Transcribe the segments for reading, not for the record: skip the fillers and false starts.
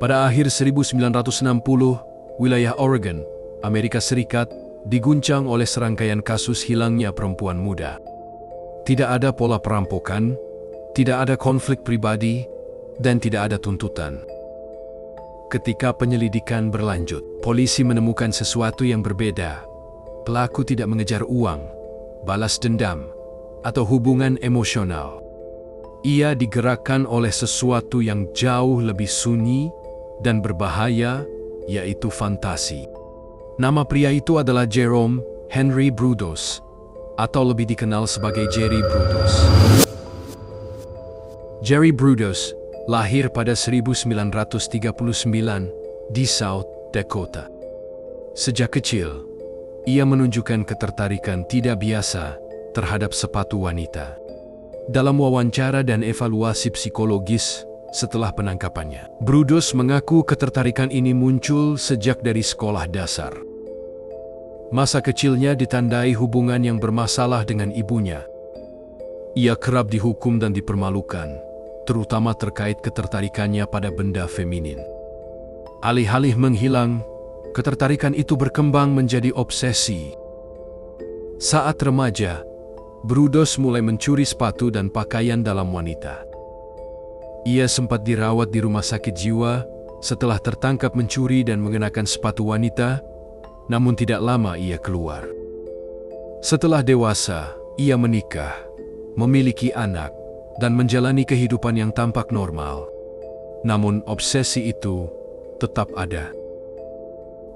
Pada akhir 1960, wilayah Oregon, Amerika Serikat, diguncang oleh serangkaian kasus hilangnya perempuan muda. Tidak ada pola perampokan, tidak ada konflik pribadi, dan tidak ada tuntutan. Ketika penyelidikan berlanjut, polisi menemukan sesuatu yang berbeda. Pelaku tidak mengejar uang, balas dendam, atau hubungan emosional. Ia digerakkan oleh sesuatu yang jauh lebih sunyi dan berbahaya, yaitu fantasi. Nama pria itu adalah Jerome Henry Brudos, atau lebih dikenal sebagai Jerry Brudos. Jerry Brudos lahir pada 1939 di South Dakota. Sejak kecil, ia menunjukkan ketertarikan tidak biasa terhadap sepatu wanita. Dalam wawancara dan evaluasi psikologis setelah penangkapannya, Brudos mengaku ketertarikan ini muncul sejak dari sekolah dasar. Masa kecilnya ditandai hubungan yang bermasalah dengan ibunya. Ia kerap dihukum dan dipermalukan, terutama terkait ketertarikannya pada benda feminin. Alih-alih menghilang, ketertarikan itu berkembang menjadi obsesi. Saat remaja, Brudos mulai mencuri sepatu dan pakaian dalam wanita. Ia sempat dirawat di rumah sakit jiwa setelah tertangkap mencuri dan mengenakan sepatu wanita, namun tidak lama ia keluar. Setelah dewasa, ia menikah, memiliki anak, dan menjalani kehidupan yang tampak normal. Namun obsesi itu tetap ada.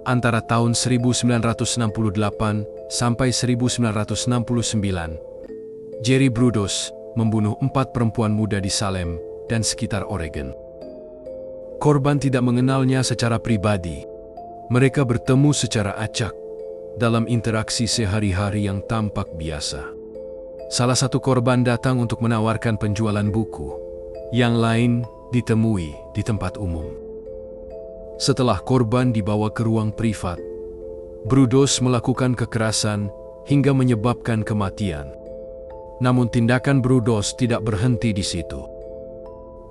Antara tahun 1968 sampai 1969, Jerry Brudos membunuh 4 perempuan muda di Salem dan sekitar Oregon. Korban tidak mengenalnya secara pribadi. Mereka bertemu secara acak dalam interaksi sehari-hari yang tampak biasa. Salah satu korban datang untuk menawarkan penjualan buku. Yang lain ditemui di tempat umum. Setelah korban dibawa ke ruang privat, Brudos melakukan kekerasan hingga menyebabkan kematian. Namun tindakan Brudos tidak berhenti di situ.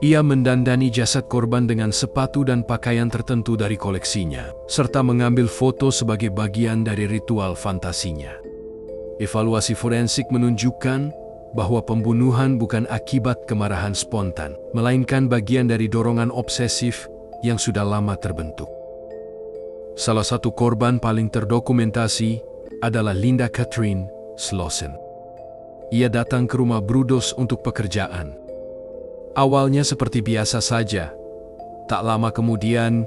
Ia mendandani jasad korban dengan sepatu dan pakaian tertentu dari koleksinya, serta mengambil foto sebagai bagian dari ritual fantasinya. Evaluasi forensik menunjukkan bahwa pembunuhan bukan akibat kemarahan spontan, melainkan bagian dari dorongan obsesif yang sudah lama terbentuk. Salah satu korban paling terdokumentasi adalah Linda Catherine Slauson. Ia datang ke rumah Brudos untuk pekerjaan. Awalnya seperti biasa saja. Tak lama kemudian,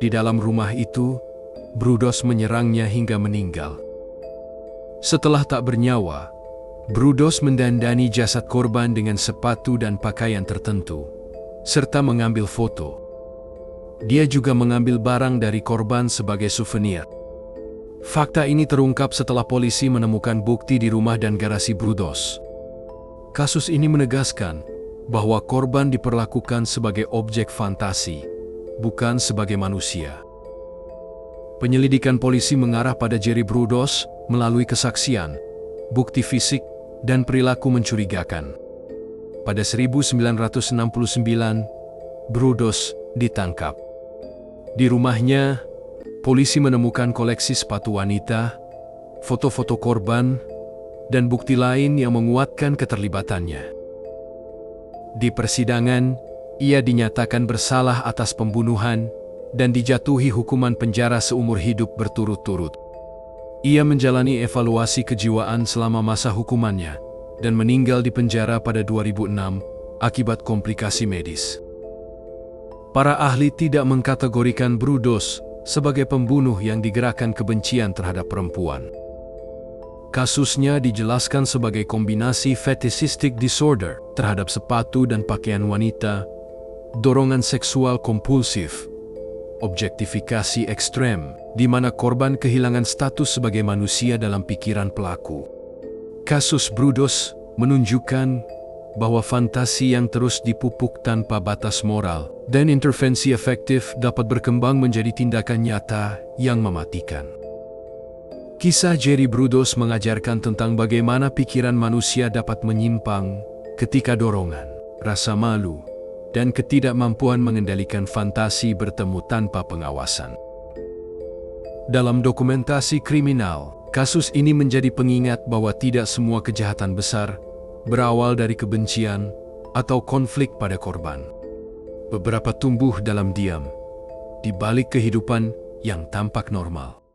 di dalam rumah itu, Brudos menyerangnya hingga meninggal. Setelah tak bernyawa, Brudos mendandani jasad korban dengan sepatu dan pakaian tertentu, serta mengambil foto. Dia juga mengambil barang dari korban sebagai souvenir. Fakta ini terungkap setelah polisi menemukan bukti di rumah dan garasi Brudos. Kasus ini menegaskan bahwa korban diperlakukan sebagai objek fantasi, bukan sebagai manusia. Penyelidikan polisi mengarah pada Jerry Brudos melalui kesaksian, bukti fisik, dan perilaku mencurigakan. Pada 1969, Brudos ditangkap. Di rumahnya, polisi menemukan koleksi sepatu wanita, foto-foto korban, dan bukti lain yang menguatkan keterlibatannya. Di persidangan, ia dinyatakan bersalah atas pembunuhan dan dijatuhi hukuman penjara seumur hidup berturut-turut. Ia menjalani evaluasi kejiwaan selama masa hukumannya dan meninggal di penjara pada 2006 akibat komplikasi medis. Para ahli tidak mengkategorikan Brudos sebagai pembunuh yang digerakkan kebencian terhadap perempuan. Kasusnya dijelaskan sebagai kombinasi fetishistic disorder terhadap sepatu dan pakaian wanita, dorongan seksual kompulsif, objektifikasi ekstrem, di mana korban kehilangan status sebagai manusia dalam pikiran pelaku. Kasus Brudos menunjukkan bahwa fantasi yang terus dipupuk tanpa batas moral dan intervensi efektif dapat berkembang menjadi tindakan nyata yang mematikan. Kisah Jerry Brudos mengajarkan tentang bagaimana pikiran manusia dapat menyimpang ketika dorongan, rasa malu, dan ketidakmampuan mengendalikan fantasi bertemu tanpa pengawasan. Dalam dokumentasi kriminal, kasus ini menjadi pengingat bahwa tidak semua kejahatan besar berawal dari kebencian atau konflik pada korban. Beberapa tumbuh dalam diam, di balik kehidupan yang tampak normal.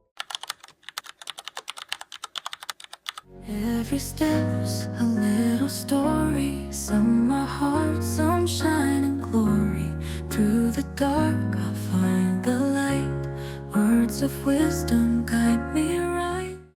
Every step's a little story. Some are hard, some shine in glory. Through the dark, I'll find the light. Words of wisdom guide